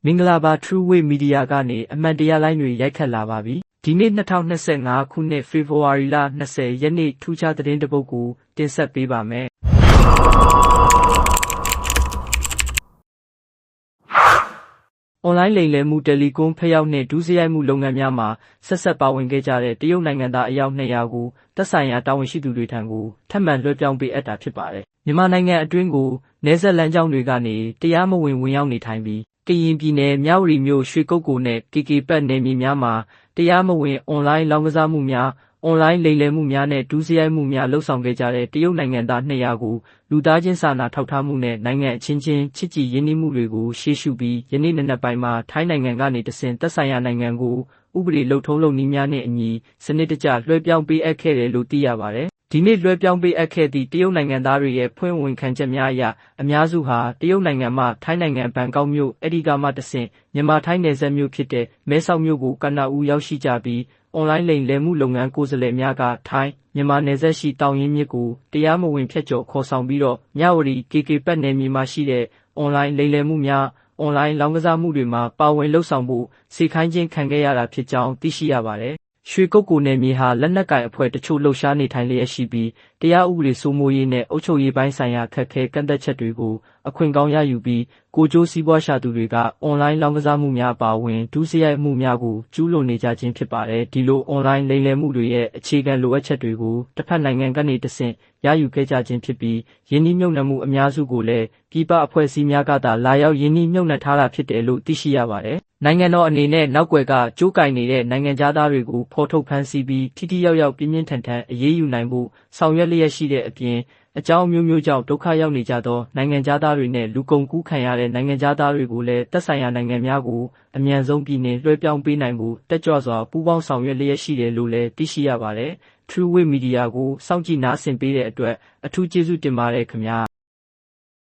မင်္ဂလာပါ True Way Media ကနေအမှန်တရားလိုင်းတွေရိုက်ခတ်လာပါပြီ။ဒီနေ့2025ခုနှစ်ဖေဖော်ဝါရီလ20ရက်နေ့ထူးခြားသတင်းတစ်ပုဒ်ကိုတင်ဆက်ပေးပါမယ်။အွန်လိုင်းလိမ်လည်မှုတယ်လီကွန်ဖျက်ရောက်နှင့်ဒုစရိုက်မှုလုပ်ငန်းများမှာဆက်ဆက်ပါဝင်ခဲ့ကြတဲ့တရုတ်နိုင်ငံသားအယောက်200ကိုသက်ဆိုင်ရာတာဝန်ရှိသူတွေထံကိုထပ်မံလွှဲပြောင်းပေးအပ်တာဖြစ်ပါတယ်။မြန်မာနိုင်ငံအတွင်းကိုနယ်စပ်လမ်းကြောင်းတွေကနေတရားမဝင်ဝင်ရောက်နေထိုင်ပြီးကရင်ပြည်နယ်မြဝတီမြို့ရွှေကုက္ကိုနဲ့ KK ပတ်နယ်မြေများမှာတရားမဝင်အွန်လိုင်းလောင်းကစားမှုများအွန်လိုင်းလိမ်လည်မှုများနဲ့ဒုစရိုက်မှုများလှုပ်ဆောင်ခဲ့ကြတဲ့တရုတ်နိုင်ငံသား200ကိုလူသားချင်းစာနာထောက်ထားမှုနဲ့နိုင်ငံအချင်းချင်းချစ်ကြည်ရင်းနှီးမှုတွေကိုရှေ့ရှုပြီးယနေ့နံနက်ပိုင်းမှာထိုင်းနိုင်ငံကနေတဆင့်သက်ဆိုင်ရာနိုင်ငံကိုဥပဒေလုပ်ထုံးလုပ်နည်းများနဲ့အညီစနစ်တကျလွှဲပြောင်းပေးအပ်ခဲ့တယ်လို့သိရပါတယ်။ဒီနေ့လွှဲပြောင်းပေးအပ်ခဲ့သည့်တရုတ်နိုင်ငံသားတွေရဲ့ဖွင့်ဝန်ခံချက်များအရအများစုဟာတရုတ်နိုင်ငံမှထိုင်းနိုင်ငံဘန်ကောက်မြို့အဲဒီကမှတဆင့်မြန်မာထိုင်းနယ်စပ်မြို့ဖြစ်တဲ့မဲဆောက်မြို့ကိုကနဦးရောက်ရှိကြပြီးအွန်လိုင်းလိမ်လည်မှုလုပ်ငန်းကိုယ်စားလှယ်များကထိုင်းမြန်မာနယ်စပ်ရှိတောင်ရင်းမြစ်ကိုတရားမဝင်ဖြတ်ကျော်ခေါ်ဆောင်ပြီးတော့မြဝတီ KK ပတ်နယ်မြေမှာရှိတဲ့အွန်လိုင်းလိမ်လည်မှုများအွန်လိုင်းလောင်းကစားမှုတွေမှာပါဝင်လှုပ်ဆောင်ဖို့စေခိုင်းခြင်းခံခဲ့ရတာဖြစ်ကြောင်းသိရှိရပါတယ်။ရွှေကုက္ကိုနယ်မြေဟာလက်နက်ကိုင်အဖွဲ့တချို့လှုပ်ရှားနေထိုင်လျက်ရှိပြီးတရားဥပဒေစိုးမိုးရေးနဲ့အုပ်ချုပ်ရေးပိုင်းဆိုင်ရာခက်ခဲကန့်သက်ချက်တွေကိုအခွင့်ကောင်းရယူပြီးကိုကျိုးစီးပွားရှာသူတွေကအွန်လိုင်းလောင်းကစားမှုများပါဝင်ဒုစရိုက်မှုများကိုကျူးလွန်နေကြခြင်းဖြစ်ပါတယ်။ဒီလိုအွန်လိုင်းလိမ်လည်မှုတွေရဲ့အခြေခံလိုအပ်ချက်တွေကိုတစ်ဖက်နိုင်ငံကနေတဆင့်ရယူခဲ့ကြခြင်းဖြစ်ပြီးယင်းနှိမ့်မြုပ်နှံမှုအများစုကိုလည်းပြည်ပအဖွဲ့အစည်းများကသာလာရောက်ယင်းနှိမ့်မြုပ်နှံထားတာဖြစ်တယ်လို့သိရှိရပါတယ်။နိုင်ငံတော်အနေနဲ့နောက်ွယ်ကကြိုးကင်နေတဲ့နိုင်ငံသားတွေကိုဖော်ထုတ်ဖမ်းဆီးပြီးထိထိရောက်ရောက်ပြင်းပြင်းထန်ထန်အရေးယူနိုင်ဖို့ဆောင်ရွက်လျက်ရှိတဲ့အပြင်အကြောင်းမျိုးမျိုးကြောင့်ဒုက္ခရောက်နေကြသောနိုင်ငံသားတွေနဲ့လူကုန်ကူးခံရတဲ့နိုင်ငံသားတွေကိုလည်းသက်ဆိုင်ရာနိုင်ငံများကိုအမြန်ဆုံးပြည်နယ်လွှဲပြောင်းပေးနိုင်ဖို့တက်ကြွစွာပူးပေါင်းဆောင်ရွက်လျက်ရှိတယ်လို့လည်းသိရှိရပါတယ်။ True Way Media ကိုစောင့်ကြည့်နားဆင်ပေးတဲ့အတွက်အထူးကျေးဇူးတင်ပါတယ်ခင်ဗျာ။